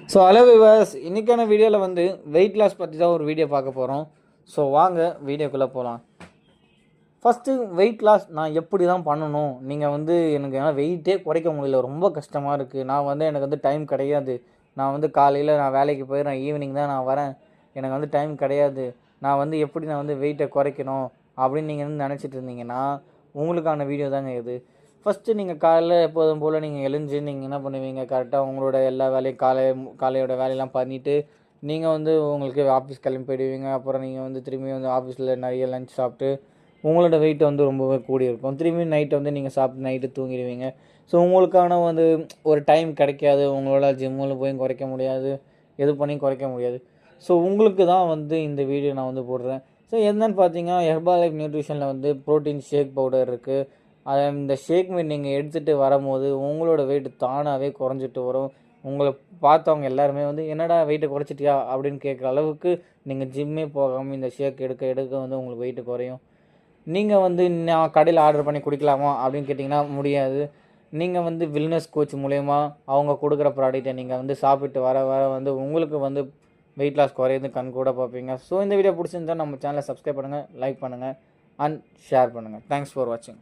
So hello viewers, இன்றைக்கான வீடியோவில் வந்து வெயிட் லாஸ் பற்றி தான் ஒரு வீடியோ பார்க்க போகிறோம். ஸோ வாங்க வீடியோக்குள்ளே போகலாம். ஃபஸ்ட்டு வெயிட் லாஸ் நான் எப்படி தான் பண்ணணும்? நீங்கள் வந்து எனக்கு ஏன்னா வெயிட்டே குறைக்க முடியல, ரொம்ப கஷ்டமாக இருக்குது. எனக்கு வந்து டைம் கிடையாது. நான் வந்து காலையில் நான் வேலைக்கு போயிடுறேன், ஈவினிங் தான் நான் வரேன். எனக்கு வந்து டைம் கிடையாது. எப்படி நான் வந்து வெயிட்டை குறைக்கணும் அப்படின்னு நீங்கள் வந்து நினச்சிட்டு இருந்தீங்கன்னா உங்களுக்கான வீடியோ தாங்க இது. ஃபஸ்ட்டு நீங்கள் காலைல எப்போதும் போல் நீங்கள் எழுந்து நீங்கள் என்ன பண்ணுவீங்க, கரெக்டாக உங்களோட எல்லா வேலையும் காலையோட வேலையெல்லாம் பண்ணிவிட்டு நீங்கள் வந்து உங்களுக்கு ஆஃபீஸ் கிளம்பி போயிடுவீங்க. அப்புறம் நீங்கள் வந்து திரும்பி வந்து ஆஃபீஸில் நிறைய லஞ்ச் சாப்பிட்டு உங்களோட வெயிட் வந்து ரொம்பவே கூடி இருக்கும். திரும்பி நைட்டு வந்து நீங்கள் சாப்பிட்டு நைட்டு தூங்கிடுவீங்க. ஸோ உங்களுக்கான வந்து ஒரு டைம் கிடைக்காது. உங்களோட ஜிம்மில் போய் குறைக்க முடியாது, எது பண்ணியும் குறைக்க முடியாது. ஸோ உங்களுக்கு தான் வந்து இந்த வீடியோ நான் வந்து போடுறேன். ஸோ என்னென்னு பார்த்தீங்கன்னா, ஹெர்பாலைஃப் நியூட்ரிஷனில் வந்து ப்ரோட்டீன் ஷேக் பவுடர் இருக்குது. இந்த ஷேக் நீங்கள் எடுத்துகிட்டு வரும்போது உங்களோட வெயிட் தானாகவே குறைஞ்சிட்டு வரும். உங்களை பார்த்தவங்க எல்லாருமே வந்து என்னடா வெயிட்டை குறைச்சிட்டியா அப்படின்னு கேட்குற அளவுக்கு நீங்கள் ஜிம்மே போகாமல் இந்த ஷேக் எடுக்க எடுக்க வந்து உங்களுக்கு வெயிட்டு குறையும். நீங்கள் வந்து நான் கடையில் ஆர்டர் பண்ணி குடிக்கலாமா அப்படின்னு கேட்டிங்கன்னா முடியாது. நீங்கள் வந்து வெல்னஸ் கோச் மூலயமா அவங்க கொடுக்குற ப்ராடக்ட்டை நீங்கள் வந்து சாப்பிட்டு வர வர வந்து உங்களுக்கு வந்து வெயிட் லாஸ் குறையுது கண் கூட பார்ப்பீங்க. ஸோ இந்த வீடியோ பிடிச்சிருந்தா நம்ம சேனலை சப்ஸ்கிரைப் பண்ணுங்கள், லைக் பண்ணுங்கள் அண்ட் ஷேர் பண்ணுங்கள். தேங்க்ஸ் ஃபார் வாட்சிங்.